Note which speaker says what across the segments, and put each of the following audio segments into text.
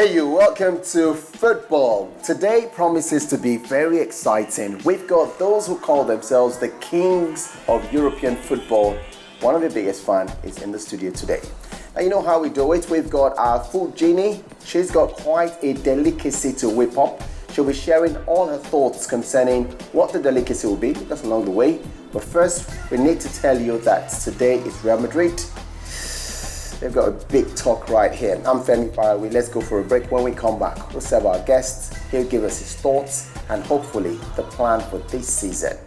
Speaker 1: Hey you, welcome to Foodball. Today promises to be very exciting. We've got those who call themselves the kings of European football. One of the biggest fans is in the studio today. Now you know how we do it. We've got our food genie. She's got quite a delicacy to whip up. She'll be sharing all her thoughts concerning what the delicacy will be just along the way. But first, we need to tell you that today is Real Madrid. They've got a big talk right here. I'm Femi Farawi. Let's go for a break. When we come back, we'll serve our guest. He'll give us his thoughts and hopefully the plan for this season.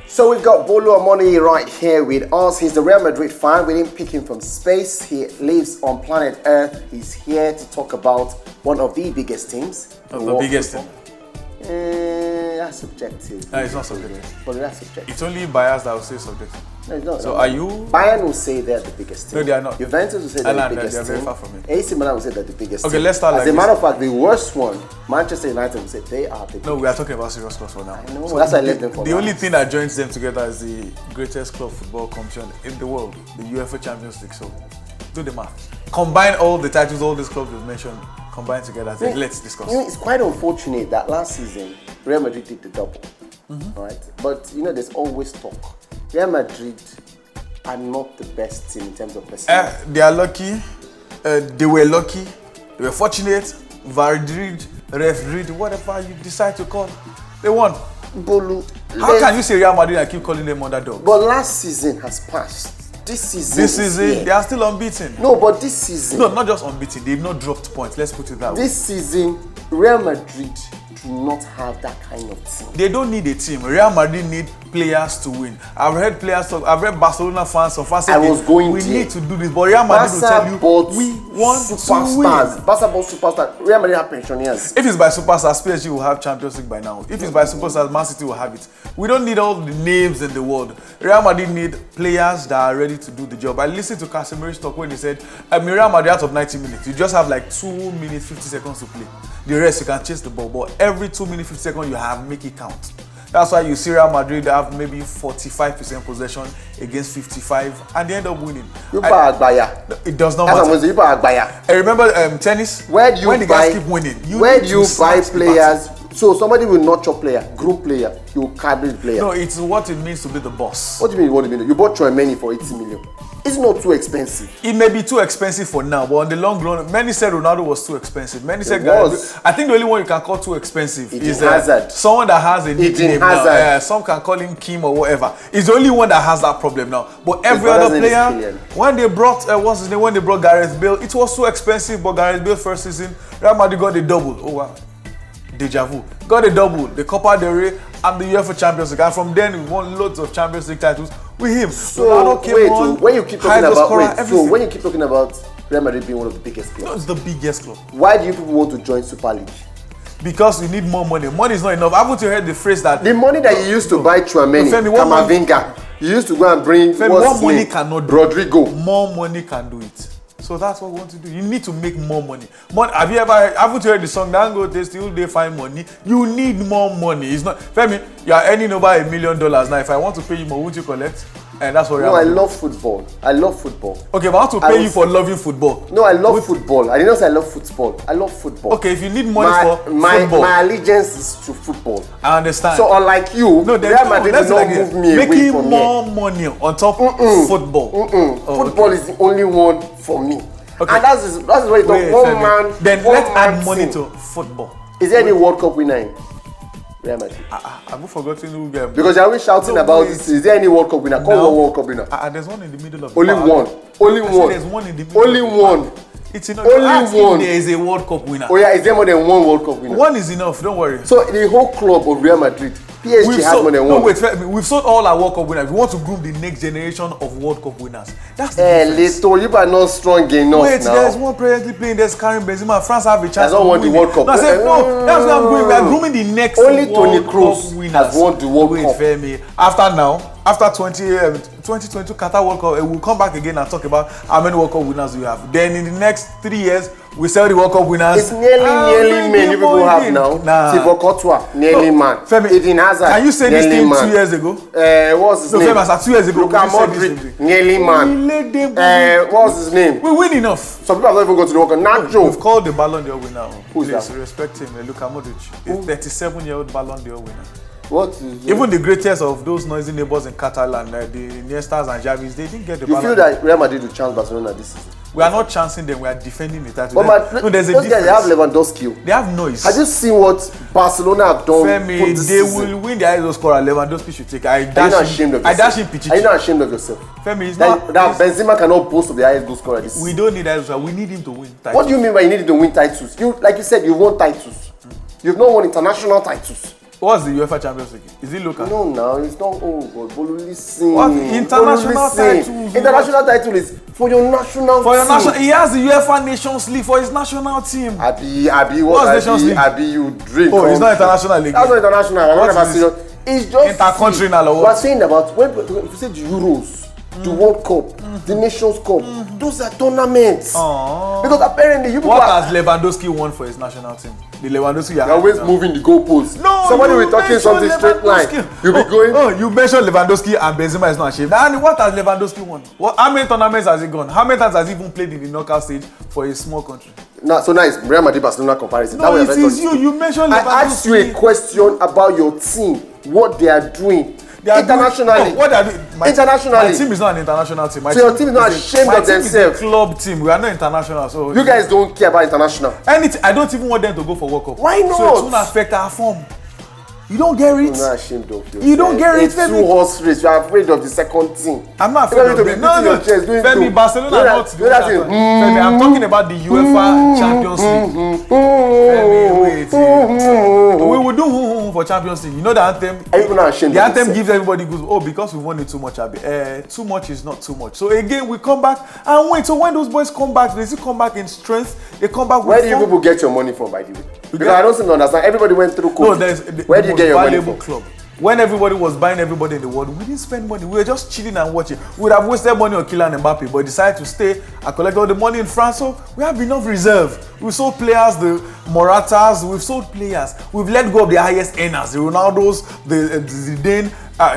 Speaker 1: So we've got Bolu Omoni right here with us. He's the Real Madrid fan. We didn't pick him from space. He lives on planet Earth. He's here to talk about one of the biggest teams.
Speaker 2: The biggest team.
Speaker 1: That's subjective.
Speaker 2: No, it's not subjective.
Speaker 1: But that's subjective.
Speaker 2: It's only biased that will say subjective.
Speaker 1: No, it's not.
Speaker 2: So are you?
Speaker 1: Bayern will say they're the biggest team.
Speaker 2: No, they are not.
Speaker 1: Juventus will say they're the biggest
Speaker 2: they're
Speaker 1: team.
Speaker 2: very far from it.
Speaker 1: AC Milan will say they're the biggest team.
Speaker 2: Okay, let's start
Speaker 1: As
Speaker 2: like
Speaker 1: a
Speaker 2: this.
Speaker 1: matter of fact, the worst one, Manchester United will say they are the biggest.
Speaker 2: No, we are talking about serious clubs for now.
Speaker 1: I know, that's why I left them for
Speaker 2: The
Speaker 1: last.
Speaker 2: only thing that joins them together is the greatest club football competition in the world, the UEFA Champions League. So do the math. Combine all the titles all these clubs we've mentioned, combine together. Then let's discuss.
Speaker 1: You know, it's quite unfortunate that last season Real Madrid did the double, right? But you know, there's always talk. Real Madrid are not the best team in terms of percentage.
Speaker 2: They are lucky. They were lucky. They were fortunate. Madrid, Madrid, whatever you decide to call, they won.
Speaker 1: Bolu,
Speaker 2: How can you say Real Madrid and keep calling them underdogs?
Speaker 1: But last season has passed. This season,
Speaker 2: they are still unbeaten.
Speaker 1: No, but this season,
Speaker 2: No, not just unbeaten. They've not dropped points. Let's put it that way.
Speaker 1: this season, Real Madrid do not have that kind of team.
Speaker 2: They don't need a team. Real Madrid need players to win. I've heard players talk. I've read Barcelona fans. Some fans say, we need to do this. But Real Madrid will tell you, we want to win.
Speaker 1: Barca bought superstars. Real Madrid have pensioners.
Speaker 2: If it's by superstars, PSG will have Champions League by now. If it's by superstars, Man City will have it. We don't need all the names in the world. Real Madrid need players that are ready to do the job. I listened to Casemiro's talk when he said, Real Madrid out of 90 minutes, you just have like 2 minutes, 50 seconds to play. The rest, you can chase the ball. But every 2 minutes, 50 seconds, you have make it count. That's why you see Real Madrid have maybe 45% possession against 55, and they end up winning. It does not matter. I remember tennis.
Speaker 1: Where do you
Speaker 2: when the guys keep winning,
Speaker 1: where do you buy players? So somebody will not your player, group player, you will carry the player.
Speaker 2: No, it's what it means to be the boss.
Speaker 1: What do you mean? What do you mean? You bought Troy for 80 million. It's not too expensive.
Speaker 2: It may be too expensive for now, but on the long run, many said Ronaldo was too expensive. Many said I think the only one you can call too expensive is someone that has a nickname now. Some can call him Kim or whatever. It's the only one that has that problem now. But every other player, when they brought when they brought Gareth Bale, it was too expensive. But Gareth Bale first season, Real Madrid got the double. Oh wow, deja vu. Got the double, the Copa del Rey and the UEFA Champions League. And from then we won loads of Champions League titles with him.
Speaker 1: So when you keep talking about Real Madrid being one of the biggest clubs,
Speaker 2: no, it's the biggest club.
Speaker 1: Why do you people want to join Super League?
Speaker 2: Because you need more money. Money is not enough. Haven't you heard the phrase that
Speaker 1: the money that you used to buy Tchouaméni, Camavinga, you used to go and bring
Speaker 2: more money cannot do
Speaker 1: Rodrigo.
Speaker 2: More money can do it. So that's what we want to do. You need to make more money. Haven't you heard the song Dango they still they find money? You need more money. It's not Femi, you are earning over $1 million now. If I want to pay you more, would you collect? And that's what
Speaker 1: I love football. I love football.
Speaker 2: Okay, but I want to pay you for loving football.
Speaker 1: No, I love football. I did not say I love football. I love football.
Speaker 2: Okay, if you need money for football.
Speaker 1: My allegiance is to football.
Speaker 2: I understand.
Speaker 1: So unlike you, Real Madrid will not move me away from here.
Speaker 2: Making more money on top of football.
Speaker 1: Football is the only one for me. Okay. And that's why you talk one man.
Speaker 2: Then let's add money to football.
Speaker 1: Is there any World Cup winner in Real Madrid?
Speaker 2: I've forgotten who game.
Speaker 1: Because you're always shouting about this. Is there any World Cup winner? Call one World Cup winner.
Speaker 2: There's one in the middle of the
Speaker 1: Only one. Only one.
Speaker 2: There's one in the middle.
Speaker 1: Only one.
Speaker 2: It's enough.
Speaker 1: Only one.
Speaker 2: There is a World Cup winner.
Speaker 1: Oh yeah, is there more than one World Cup winner?
Speaker 2: One is enough. Don't worry.
Speaker 1: So the whole club of Real Madrid, PSG has more than one.
Speaker 2: No, wait. We've sold all our World Cup winners. We want to groom the next generation of World Cup winners. That's the difference.
Speaker 1: Leto, you are not strong enough.
Speaker 2: Wait,
Speaker 1: now.
Speaker 2: there's one presently playing. There's Karim Benzema. France have a chance.
Speaker 1: Has not won the World Cup.
Speaker 2: No, I said no. That's where I'm going. We are grooming the next
Speaker 1: Only
Speaker 2: World
Speaker 1: Toni Kroos
Speaker 2: Cup winners.
Speaker 1: has won the World Cup.
Speaker 2: Wait, Femi. After now. after 2022 Qatar World Cup, we'll come back again and talk about how many World Cup winners we have. Then in the next 3 years, we sell the World Cup winners.
Speaker 1: It's nearly many people have now. Thibaut Courtois, nearly man.
Speaker 2: Femi,
Speaker 1: Eden Hazard,
Speaker 2: can you say this thing
Speaker 1: man.
Speaker 2: 2 years ago?
Speaker 1: What's his name?
Speaker 2: No, Femi, 2 years ago.
Speaker 1: Luka Modric, nearly man. What's his name?
Speaker 2: We win enough.
Speaker 1: Some people have not even gone to the World Cup. Nacho.
Speaker 2: We've called the Ballon d'Or winner.
Speaker 1: Who's
Speaker 2: Please
Speaker 1: that?
Speaker 2: respect him, Luka Modric. He's 37-year-old Ballon d'Or winner.
Speaker 1: What is
Speaker 2: Even the greatest of those noisy neighbors in Catalan, the Iniestas and Xavis, they didn't get the Ballon d'Or.
Speaker 1: You feel that Real Madrid will chance Barcelona this season?
Speaker 2: We are not chancing them, we are defending the title.
Speaker 1: But
Speaker 2: No, there's a
Speaker 1: those guys,
Speaker 2: difference.
Speaker 1: they have Lewandowski.
Speaker 2: They have noise.
Speaker 1: Have you seen what Barcelona have done?
Speaker 2: Femi,
Speaker 1: this
Speaker 2: they
Speaker 1: season?
Speaker 2: will win the highest scorer. Lewandowski should take.
Speaker 1: Are you not ashamed of yourself?
Speaker 2: I dash him Pichichi.
Speaker 1: Are you not ashamed of yourself?
Speaker 2: Femi, it's
Speaker 1: That
Speaker 2: not.
Speaker 1: Benzema cannot boast of the highest goal scorer this season.
Speaker 2: We don't need that. We need him to win titles.
Speaker 1: What do you mean by you need to win titles? Like you said, you won titles. You've not won international titles.
Speaker 2: What's the UEFA Champions League? Is it local?
Speaker 1: No, now it's not. Oh God, but listen.
Speaker 2: What international titles?
Speaker 1: International title is for your national.
Speaker 2: For your
Speaker 1: team.
Speaker 2: national, he has the UEFA Nations League for his national team.
Speaker 1: Abi,
Speaker 2: What's
Speaker 1: what?
Speaker 2: Nations League?
Speaker 1: Abi, you drink.
Speaker 2: Oh, it's not international league.
Speaker 1: That's not international. I'm
Speaker 2: What
Speaker 1: not about
Speaker 2: is
Speaker 1: serious. It's just
Speaker 2: Inter-country now, or what?
Speaker 1: We're saying about when if you say the Euros, the World Cup, the Nations Cup, those are tournaments.
Speaker 2: Aww.
Speaker 1: Because apparently you people
Speaker 2: What
Speaker 1: are
Speaker 2: has Lewandowski won for his national team? The Lewandowski
Speaker 1: you're always moving the goalposts.
Speaker 2: No,
Speaker 1: somebody
Speaker 2: you
Speaker 1: will talking
Speaker 2: mentioned
Speaker 1: something straight line.
Speaker 2: Lewandowski.
Speaker 1: You'll be going.
Speaker 2: Oh, you mentioned Lewandowski and Benzema is not ashamed. And what has Lewandowski won? How many tournaments has he gone? How many times has he even played in the knockout stage for a small country?
Speaker 1: Now, so now it's Real Madrid Barcelona comparison.
Speaker 2: No, it is you. You mentioned Lewandowski.
Speaker 1: I asked you a question about your team, what they are doing. Internationally.
Speaker 2: What are they?
Speaker 1: Internationally.
Speaker 2: My team is not an international team.
Speaker 1: So your team is not ashamed of themselves.
Speaker 2: My team is a club team. We are not international. So
Speaker 1: you guys don't care about international.
Speaker 2: Anything. I don't even want them to go for World Cup.
Speaker 1: Why not?
Speaker 2: So it won't affect our form. You don't get it.
Speaker 1: I'm not ashamed of yourself.
Speaker 2: You don't get it.
Speaker 1: It's two horse race. You are afraid of the second team.
Speaker 2: I'm not afraid of them. No. Femi, Barcelona are not. Femi, I'm talking about the UEFA Champions League. Femi, wait. We will do for Champions League. You know the anthem?
Speaker 1: Are you not ashamed?
Speaker 2: The anthem gives everybody good. Oh, because we won it too much. Too much is not too much. So again, we come back and wait. So when those boys come back, they still come back in strength. They come back with
Speaker 1: where do you people get your money from, by the way? Because I don't seem to understand. Everybody went through COVID.
Speaker 2: No, there's
Speaker 1: where do you get your money from?
Speaker 2: Club. When everybody was buying everybody in the world, we didn't spend money. We were just chilling and watching. We would have wasted money on Kylian Mbappe, but decided to stay and collect all the money in France. So we have enough reserve. We sold players, the Moratas. We've sold players. We've let go of the highest earners, the Ronaldos, the Zidane.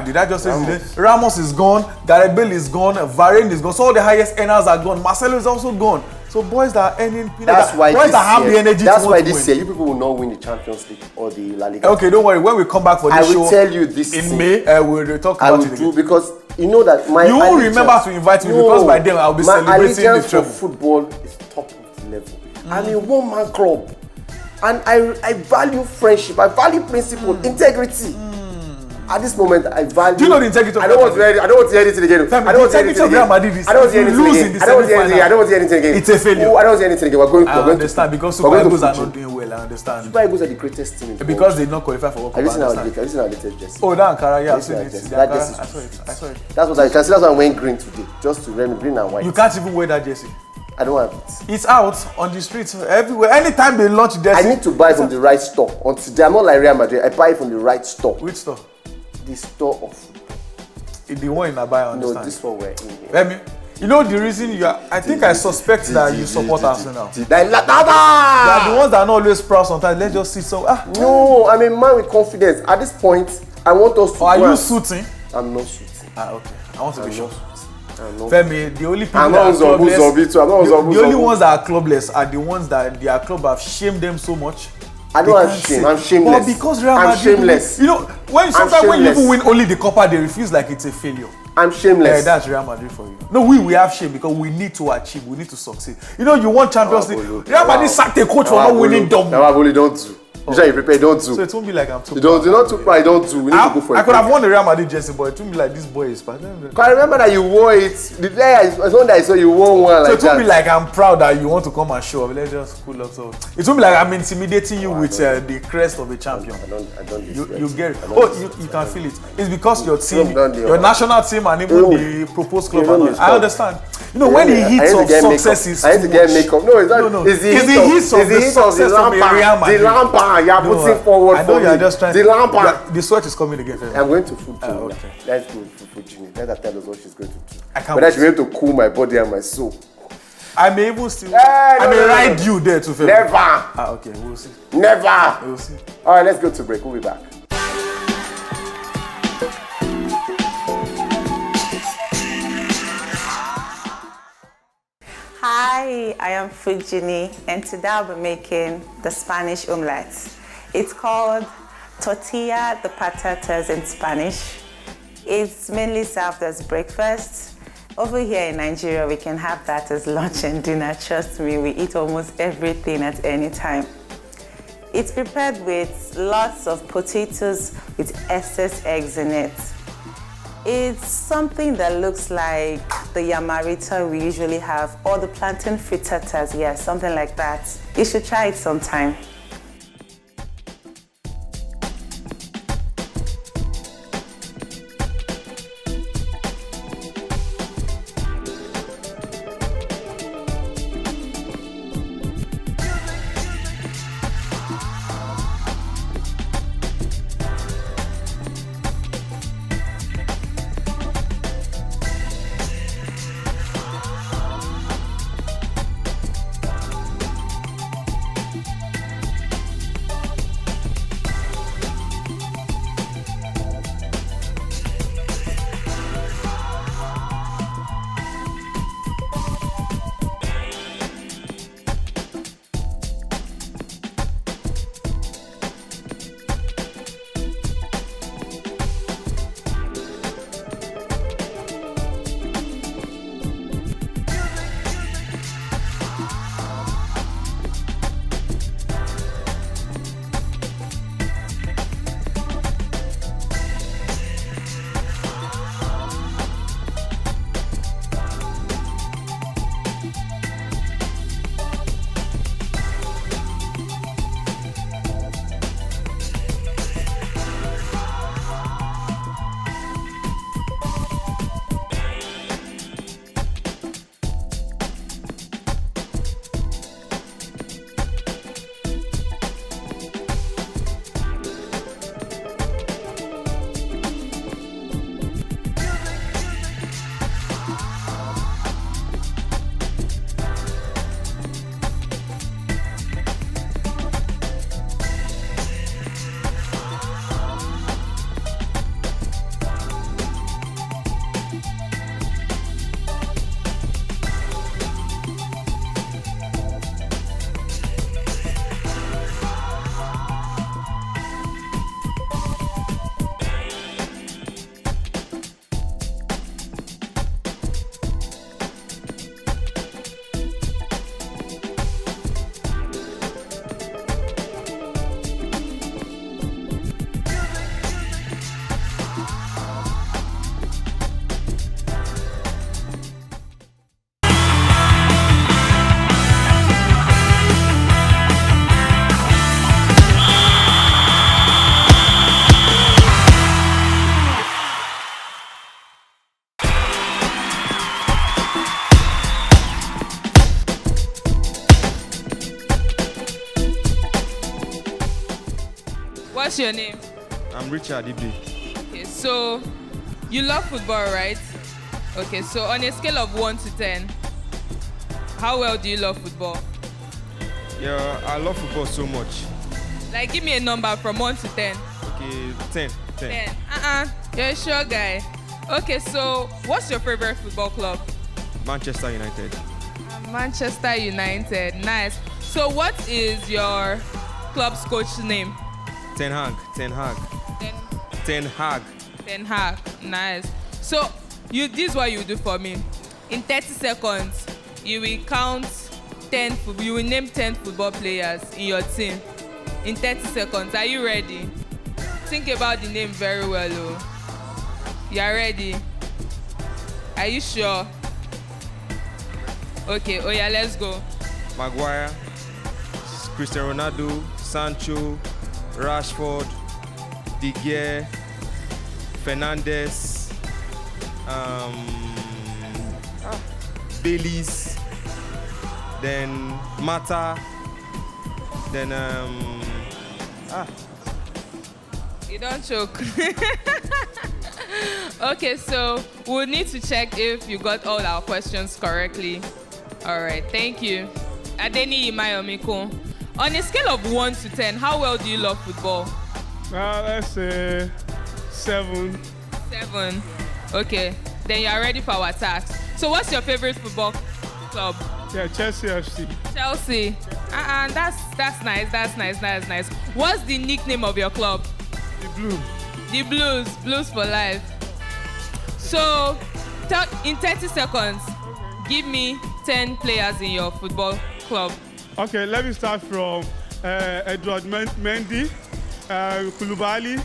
Speaker 2: Did I just say Zidane? Ramos is gone. Gareth Bale is gone. Varane is gone. So all the highest earners are gone. Marcelo is also gone. So boys that are earning,
Speaker 1: that's why
Speaker 2: boys that have the energy.
Speaker 1: That's why this
Speaker 2: year
Speaker 1: you people will not win the Champions League or the La Liga.
Speaker 2: Okay, don't worry. When we come back for this show,
Speaker 1: I will tell you this
Speaker 2: in May. We'll talk about it again.
Speaker 1: Because you know that my
Speaker 2: you will remember to invite me because by then I'll be celebrating the treble.
Speaker 1: Football is top of the level. I'm a one-man club, and I value friendship. I value principle, integrity. At this moment, I value.
Speaker 2: Do you know the integrity of
Speaker 1: I don't want to hear anything again. I don't want to hear anything again. I don't want to hear anything again. I don't want to hear anything again.
Speaker 2: It's a failure.
Speaker 1: I don't want to hear anything again. We're going.
Speaker 2: I understand because Super Eagles are not doing well. I understand.
Speaker 1: Super Eagles are the greatest team.
Speaker 2: Because they not qualify for World Cup.
Speaker 1: Have you seen our latest jersey?
Speaker 2: Oh, that Ankara, yeah,
Speaker 1: I saw it.
Speaker 2: I saw it.
Speaker 1: That's what I can see. That's why I'm wearing green today, just to remain green and white.
Speaker 2: You can't even wear that jersey.
Speaker 1: I don't have it.
Speaker 2: It's out on the streets everywhere. Anytime they launch jersey,
Speaker 1: I need to buy from the right store. On today, I'm not like Real Madrid. I buy from the right store.
Speaker 2: Which store?
Speaker 1: The store of
Speaker 2: the one in Abai, I understand.
Speaker 1: No, this one we're in here.
Speaker 2: Let me. You know the reason you are. I think I suspect that you support Arsenal.
Speaker 1: They are
Speaker 2: the ones that are not always proud sometimes. Let's just see some.
Speaker 1: No, I'm a man with confidence. At this point, I want us to.
Speaker 2: Are you suiting?
Speaker 1: I'm not suiting.
Speaker 2: Okay. I want to be sure.
Speaker 1: No.
Speaker 2: Femi, the only people
Speaker 1: that
Speaker 2: are
Speaker 1: clubless,
Speaker 2: the only ones that are clubless are the ones that their club have shamed them so much.
Speaker 1: I don't have shame. I'm shameless.
Speaker 2: But because Real
Speaker 1: I'm
Speaker 2: Madrid,
Speaker 1: shameless.
Speaker 2: You know, when you even win only the Copa, they refuse like it's a failure.
Speaker 1: I'm shameless.
Speaker 2: That's Real Madrid for you. No, we have shame because we need to achieve. We need to succeed. You know, you want Champions League. Real Madrid sacked a coach for not winning double.
Speaker 1: Now I've only done two. Usually you prepare, don't do.
Speaker 2: So it won't be like I'm too.
Speaker 1: You're not too proud, don't do. We need to go for it.
Speaker 2: I could have won the Real Madrid jersey, but it won't be like this boy is bad.
Speaker 1: I remember that you wore it. The day I saw that I saw you wore one like that.
Speaker 2: So it won't be like I'm proud that you want to come and show up. Let's just cool up. So it won't be like I'm intimidating you with the crest of a champion.
Speaker 1: I don't.
Speaker 2: You get it. You can feel it. It's because your team, your national team, and even the proposed club. I understand. You know, when the hits of success is too much.
Speaker 1: I need to get makeup. No, it's not.
Speaker 2: No.
Speaker 1: It's the
Speaker 2: It's
Speaker 1: hits of the success of Real Madrid. The Lampard. You are putting forward.
Speaker 2: I know you are just trying.
Speaker 1: The Lampard.
Speaker 2: The sweat is coming again.
Speaker 1: I'm going to food.
Speaker 2: Okay.
Speaker 1: Let's go to food. Let her tell us what she's going to do.
Speaker 2: I can't.
Speaker 1: But I should be able to cool my body and my soul.
Speaker 2: I may even still. I may ride you there to film.
Speaker 1: Never.
Speaker 2: Okay, we'll see.
Speaker 1: Never.
Speaker 2: We'll see.
Speaker 1: All right, let's go to break. We'll be back.
Speaker 3: Hi, I am Fujini, and today I'll be making the Spanish omelette. It's called tortilla de patatas in Spanish. It's mainly served as breakfast. Over here in Nigeria, we can have that as lunch and dinner. Trust me, we eat almost everything at any time. It's prepared with lots of potatoes with excess eggs in it. It's something that looks like the yamarita we usually have, or the plantain frittatas, yeah, something like that. You should try it sometime.
Speaker 4: What's your name?
Speaker 5: I'm Richard Ibe.
Speaker 4: Okay, so you love football, right? Okay, so on a scale of 1 to 10, how well do you love football?
Speaker 5: Yeah, I love football so much.
Speaker 4: Like, give me a number from 1 to 10.
Speaker 5: Okay, 10.
Speaker 4: 10. You're a sure guy. Okay, so what's your favorite football club?
Speaker 5: Manchester United.
Speaker 4: Manchester United. Nice. So what is your club's coach's name?
Speaker 5: Ten Hag.
Speaker 4: Nice. So this is what you do for me. In 30 seconds, you will count 10. You will name 10 football players in your team. In 30 seconds, are you ready? Think about the name very well, oh. You are ready? Are you sure? Okay, oh yeah, let's go.
Speaker 5: Maguire, Cristiano Ronaldo, Sancho, Rashford, De Gea, Fernandes, Baileys, then Mata, then
Speaker 4: You don't choke. Okay, so we'll need to check if you got all our questions correctly. All right, thank you. Adeni Imayomiko. On a scale of 1 to 10, how well do you love football?
Speaker 6: Let's say 7.
Speaker 4: 7. Okay, then you are ready for our task. So what's your favorite football club?
Speaker 6: Yeah, Chelsea FC.
Speaker 4: Chelsea. That's nice. What's the nickname of your club?
Speaker 6: The Blue.
Speaker 4: The Blues. Blues for life. So, in 30 seconds, give me 10 players in your football club.
Speaker 6: Okay, let me start from Edward Mendy, Koulibaly.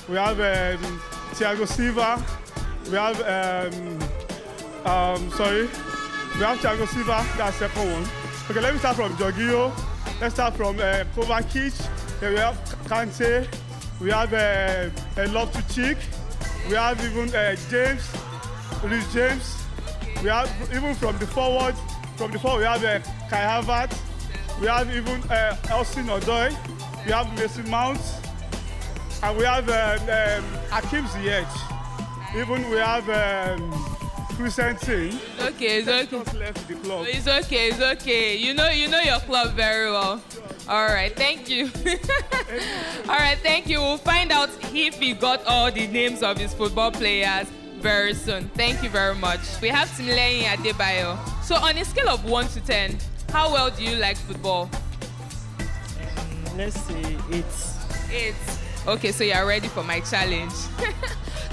Speaker 6: We have Thiago Silva. We have Thiago Silva. That's the second one. Okay, let me start from Jorginho. Let's start from Kovacic. Then we have Kante. We have Loftus-Cheek. We have even Reece James. We have even from the forward we have Kai Havertz. We have even Austin Odoi. We have Mason Mount. And we have Hakim Ziyech. Even we have Christensen.
Speaker 4: Okay, it's okay.
Speaker 6: Just left the club.
Speaker 4: It's okay. You know your club very well. All right, thank you. All right, thank you. We'll find out if he got all the names of his football players very soon. Thank you very much. We have Timileyin Adebayo. So on a scale of 1 to 10, how well do you like football?
Speaker 7: Let's say 8.
Speaker 4: 8. Okay, so you're ready for my challenge.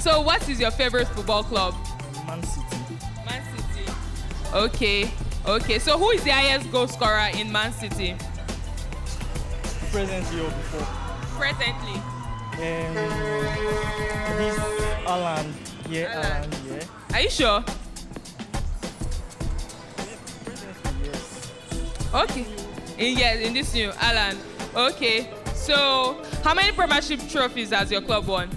Speaker 4: So what is your favorite football club?
Speaker 7: Man City.
Speaker 4: Man City. Okay. So who is the highest goal scorer in Man City?
Speaker 7: Presently or before?
Speaker 4: Presently.
Speaker 7: This Alan. Yeah, Alan. Yeah.
Speaker 4: Are you sure?
Speaker 7: Presently, yes.
Speaker 4: Okay. In this new Alan. Okay. So how many Premiership trophies has your club won?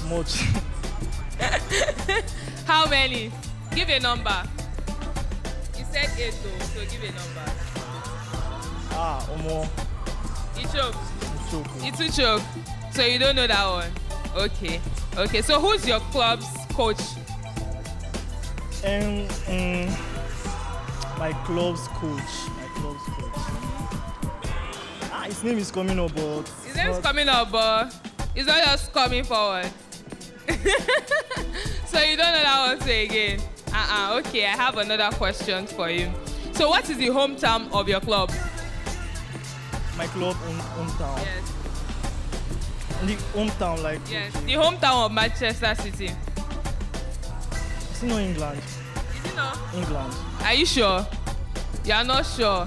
Speaker 7: Much.
Speaker 4: How many? Give a number. You said 8 though, so give a number.
Speaker 7: Omo.
Speaker 4: You choke.
Speaker 7: Choke.
Speaker 4: You too choke. So you don't know that one. Okay. So who's your club's coach?
Speaker 7: My club's coach. His name is coming up, but
Speaker 4: His name is coming up, but it's not just coming forward. So you don't know that one too again. Okay, I have another question for you. So what is the hometown of your club?
Speaker 7: my club hometown.
Speaker 4: Yes.
Speaker 7: The hometown, like.
Speaker 4: Yes. The hometown of Manchester City.
Speaker 7: It's not England.
Speaker 4: Is it not?
Speaker 7: England.
Speaker 4: Are you sure? You are not sure.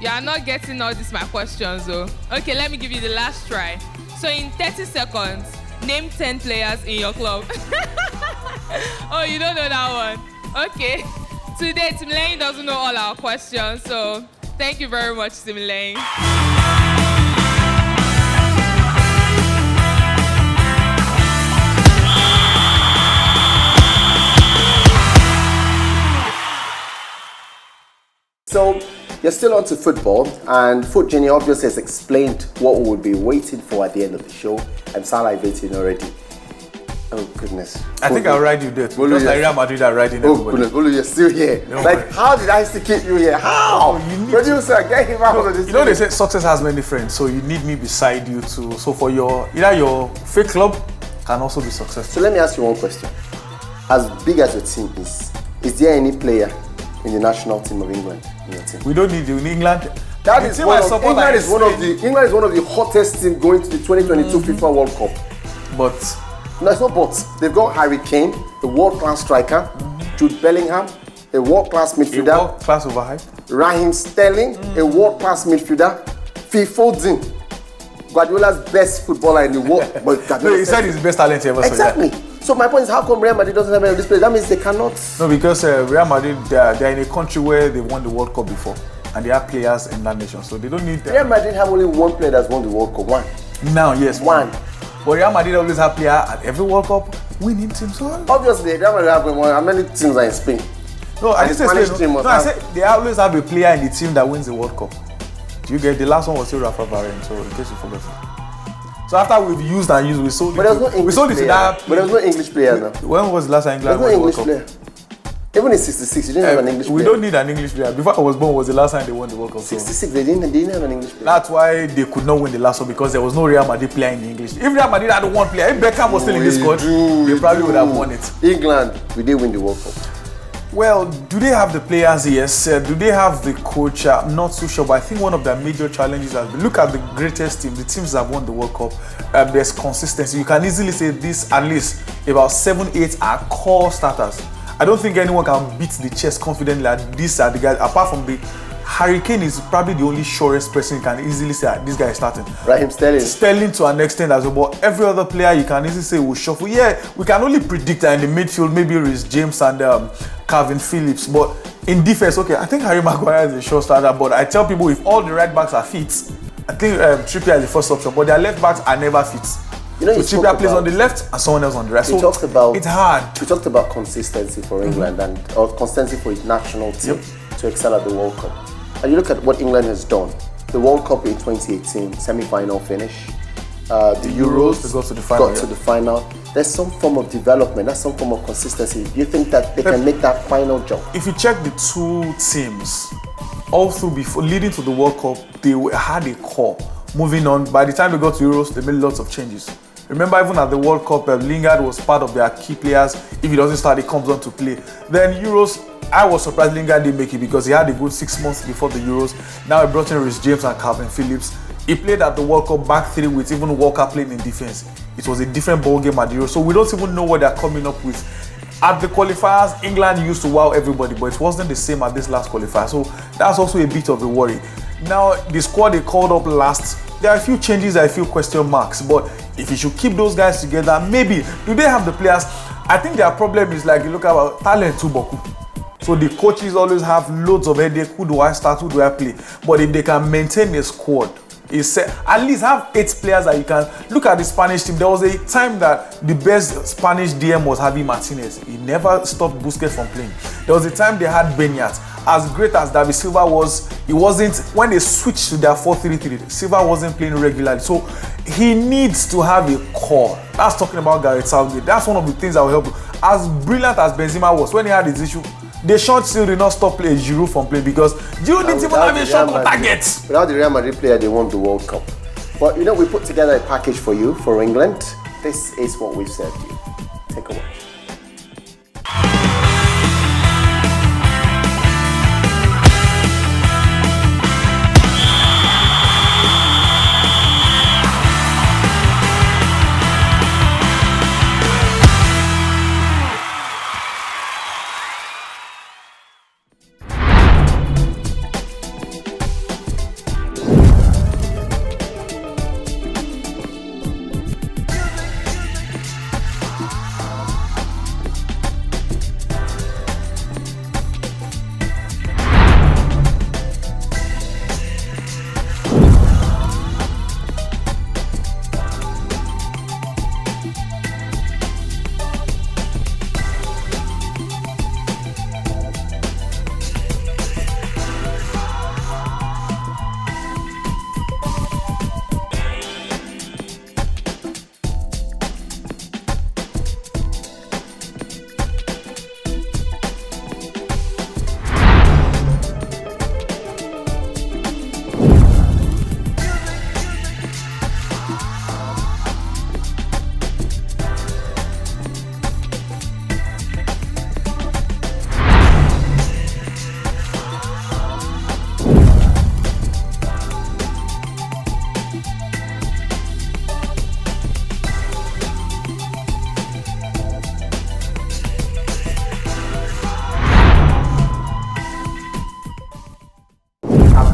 Speaker 4: You are not getting all these my questions though. Okay, let me give you the last try. So in 30 seconds, name 10 players in your club. Oh, you don't know that one. Okay. Today, Timileyin doesn't know all our questions, so thank you very much, Timileyin.
Speaker 1: So you're still on to football, and Food Jenny obviously has explained what we will be waiting for at the end of the show. I'm salivating already. Oh goodness.
Speaker 2: I think I'll ride you there too.
Speaker 1: Bolu,
Speaker 2: Just like
Speaker 1: yes.
Speaker 2: Real Madrid are riding
Speaker 1: Oh
Speaker 2: everybody.
Speaker 1: goodness, Bolu, you're still here.
Speaker 2: Don't
Speaker 1: Like,
Speaker 2: worry.
Speaker 1: how did I still keep you here? How?
Speaker 2: You need
Speaker 1: Producer, get him out of this.
Speaker 2: You know they say success has many friends, so you need me beside you too. So for either your fake club can also be successful.
Speaker 1: So let me ask you one question. As big as your team is there any player in the national team of England in your team?
Speaker 2: We don't need you in England.
Speaker 1: That
Speaker 2: The
Speaker 1: is
Speaker 2: team
Speaker 1: one
Speaker 2: I
Speaker 1: of,
Speaker 2: support
Speaker 1: England
Speaker 2: are
Speaker 1: is one of
Speaker 2: Spain.
Speaker 1: the England is one of the hottest teams going to the 2022 FIFA World Cup.
Speaker 2: But
Speaker 1: No, it's not but. They've got Harry Kane, a world-class striker, Jude Bellingham, a world-class midfielder,
Speaker 2: class overhyped.
Speaker 1: Raheem Sterling, a world-class midfielder, Phil Foden, Guardiola's best footballer in the world. But
Speaker 2: No, he said he's the best talent he ever saw.
Speaker 1: exactly. So my point is, how come Real Madrid doesn't have any of this players? That means they cannot.
Speaker 2: No, because Real Madrid, they're in a country where they won the World Cup before, and they have players in that nation, so they don't need
Speaker 1: Real Madrid have only one player that's won the World Cup. One.
Speaker 2: Now, yes,
Speaker 1: One.
Speaker 2: But Real Madrid always have player at every World Cup winning teams.
Speaker 1: Obviously, Real Madrid have one. How many teams are in Spain?
Speaker 2: No, I
Speaker 1: And
Speaker 2: didn't
Speaker 1: the
Speaker 2: say
Speaker 1: Spanish
Speaker 2: Spain.
Speaker 1: team
Speaker 2: No,
Speaker 1: must
Speaker 2: I
Speaker 1: have-
Speaker 2: said they always have a player in the team that wins the World Cup. Do you get the last one was still Rafa Varane? So in case you forgot. So after we've used and used, we sold
Speaker 1: But
Speaker 2: it.
Speaker 1: there's no English
Speaker 2: We sold it to
Speaker 1: player.
Speaker 2: that.
Speaker 1: But there's no English player now.
Speaker 2: When was the last time England
Speaker 1: There's no
Speaker 2: won the World
Speaker 1: English
Speaker 2: Cup?
Speaker 1: player. Even in '66, you didn't have an English player.
Speaker 2: We don't need an English player. Before I was born was the last time they won the World Cup. So
Speaker 1: '66, they didn't have an English player.
Speaker 2: that's why they could not win the last one, because there was no Real Madrid player in the English. If Real Madrid had one player, if Beckham was still in this squad, they probably would have won it.
Speaker 1: England, we did win the World Cup.
Speaker 2: Well, do they have the players? Yes. Do they have the coach? I'm not so sure, but I think one of their major challenges has been, look at the greatest team, the teams that have won the World Cup. There's consistency. You can easily say this, at least about 7, 8 are core starters. I don't think anyone can beat the chest confidently that these are the guys, apart from the Harry Kane is probably the only surest person you can easily say that this guy is starting.
Speaker 1: Raheem Sterling.
Speaker 2: Sterling to an extent as well, but every other player you can easily say will shuffle. Yeah, we can only predict that in the midfield, maybe Reece James and Calvin Phillips, but in defense, okay, I think Harry Maguire is a sure starter, but I tell people if all the right backs are fit, I think Trippier is the first option, but their left backs are never fit.
Speaker 1: You know,
Speaker 2: So Trippier plays on the left and someone else on the right.
Speaker 1: We
Speaker 2: So
Speaker 1: talked about
Speaker 2: it's hard.
Speaker 1: We talked about consistency for England or consistency for its national team to excel at the World Cup. And you look at what England has done. The World Cup in 2018, semi-final finish. The Euros
Speaker 2: they got to the final,
Speaker 1: got to the final. There's some form of development. That's some form of consistency. Do you think that they can make that final jump?
Speaker 2: If you check the two teams, all through before leading to the World Cup, they had a core. Moving on, by the time they got to Euros, they made lots of changes. Remember, even at the World Cup, Lingard was part of their key players. If he doesn't start, he comes on to play. Then Euros, I was surprised Lingard didn't make it because he had a good 6 months before the Euros. Now he brought in Reece James and Calvin Phillips. He played at the World Cup back three with even Walker playing in defense. It was a different ball game at the Euros, so we don't even know what they're coming up with. At the qualifiers, England used to wow everybody, but it wasn't the same at this last qualifier, so that's also a bit of a worry. Now, the squad they called up last, there are a few changes, there are a few question marks, but if you should keep those guys together, maybe, do they have the players? I think their problem is like, you look at talent too, Boku. So the coaches always have loads of headache, who do I start, who do I play? But if they can maintain a squad, at least have 8 players that you can look at the Spanish team. There was a time that the best Spanish DM was Javi Martinez. He never stopped Busquets from playing. There was a time they had Benyat. As great as David Silva was, he wasn't, when they switched to their 4-3-3, Silva wasn't playing regularly. So he needs to have a core. That's talking about Gareth Southgate. That's one of the things that will help you. As brilliant as Benzema was, when he had his issue, Deschamps still did not stop playing Giroud from playing because Giroud didn't even have a shot on target.
Speaker 1: Without the Real Madrid player, they won the World Cup. But you know, we put together a package for you, for England. This is what we've served you. Take a watch.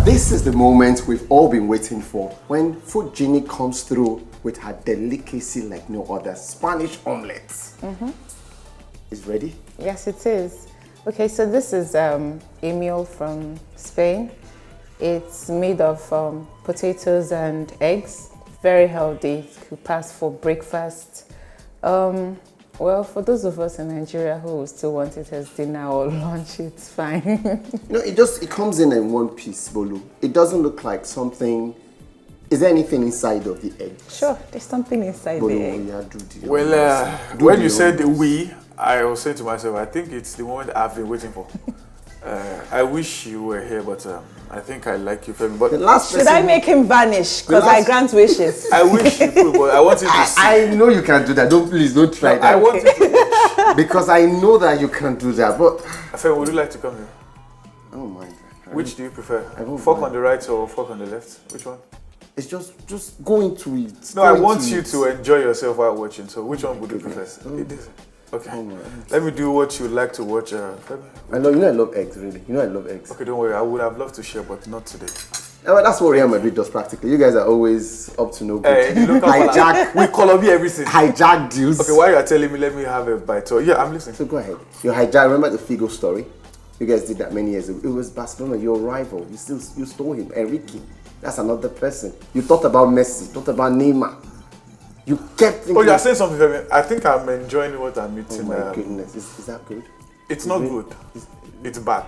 Speaker 1: This is the moment we've all been waiting for, when Food Genie comes through with her delicacy like no other, Spanish omelette. Is ready?
Speaker 3: Yes, it is. Okay, so this is a meal from Spain. It's made of potatoes and eggs, very healthy. It could pass for breakfast. Well, for those of us in Nigeria who still want it as dinner or lunch, it's fine.
Speaker 1: No, it comes in one piece, Bolu. It doesn't look like something. Is there anything inside of the egg?
Speaker 3: Sure, there's something inside
Speaker 1: Bolu,
Speaker 3: the egg.
Speaker 1: yeah, do the
Speaker 2: Well,
Speaker 1: honors. Do
Speaker 2: when
Speaker 1: the
Speaker 2: you said
Speaker 1: honors.
Speaker 2: we, I was saying to myself, I think it's the moment I've been waiting for. I wish you were here, but I think I like you, Femi. But
Speaker 1: The last
Speaker 3: Should I make him vanish? Because I
Speaker 1: last-
Speaker 3: grant wishes.
Speaker 2: I wish you could, but I want you to see.
Speaker 1: I know you can do that. Please don't try that.
Speaker 2: I want you to.
Speaker 1: Because I know that you can do that. But
Speaker 2: Femi, would you like to come here?
Speaker 1: oh my God.
Speaker 2: Which do you prefer?
Speaker 1: won't
Speaker 2: Fork
Speaker 1: mind.
Speaker 2: on the right or fork on the left? Which one?
Speaker 1: It's just go into it.
Speaker 2: No, I want you to enjoy yourself while watching. So which one would you prefer?
Speaker 1: Oh.
Speaker 2: It is. Okay.
Speaker 1: Oh my.
Speaker 2: Let me do what you like to watch, Femi.
Speaker 1: I love eggs, really. You know I love eggs.
Speaker 2: Okay, don't worry. I would have loved to share, but not today.
Speaker 1: Well, that's what Real Madrid does practically. You guys are always up to no good.
Speaker 2: Hey, look
Speaker 1: Hijack.
Speaker 2: We Colombia everything.
Speaker 1: Hijack deals.
Speaker 2: Okay, while you are telling me, let me have a bite. So yeah, I'm listening.
Speaker 1: So go ahead. Your hijack. Remember the Figo story? You guys did that many years ago. It was Barcelona, your rival. You stole him, Enrique. That's another person. You thought about Messi. Thought about Neymar. You kept thinking.
Speaker 2: Oh, you are saying something, Femi. I think I'm enjoying what I'm eating.
Speaker 1: Oh my goodness, is that good?
Speaker 2: It's not good. It's bad.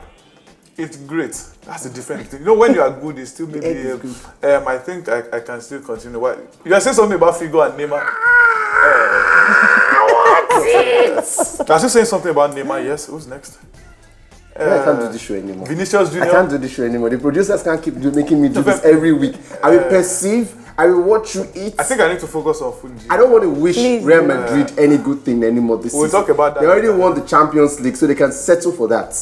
Speaker 2: It's great. That's a different thing. You know, when you are good, it's still maybe.
Speaker 1: egg is good.
Speaker 2: I think I can still continue. Why? You are saying something about Figo and Neymar. You are still saying something about Neymar. Yes. Who's next?
Speaker 1: I can't do this show anymore.
Speaker 2: Vinicius Junior.
Speaker 1: I can't do this show anymore. The producers can't keep making me do this every week. I will perceive. I will watch you eat.
Speaker 2: I think I need to focus on Fuji.
Speaker 1: I don't want to wish
Speaker 3: Please
Speaker 1: Real
Speaker 3: do.
Speaker 1: Madrid any good thing anymore this
Speaker 2: We'll
Speaker 1: season.
Speaker 2: talk about that
Speaker 1: They already
Speaker 2: later.
Speaker 1: won the Champions League, so they can settle for that.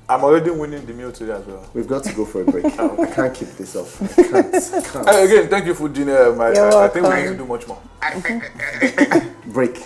Speaker 2: I'm already winning the meal today as well.
Speaker 1: We've got to go for a break. I can't keep this up. I can't.
Speaker 2: Again, thank you, Fuji. I think we need to do much more.
Speaker 1: Break.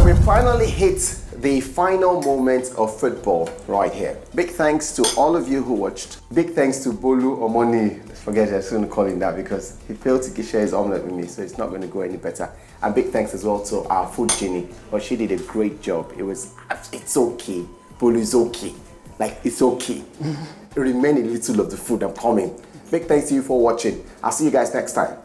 Speaker 1: We finally hit the final moment of football right here. Big thanks to all of you who watched. Big thanks to Bolu Omoni. Forget I shouldn't call him that because he failed to share his omelette with me, so it's not going to go any better. And big thanks as well to our food genie. Well, she did a great job. It's okay. Bolu is okay. Like, it's okay. Remain a little of the food. I'm coming. Big thanks to you for watching. I'll see you guys next time.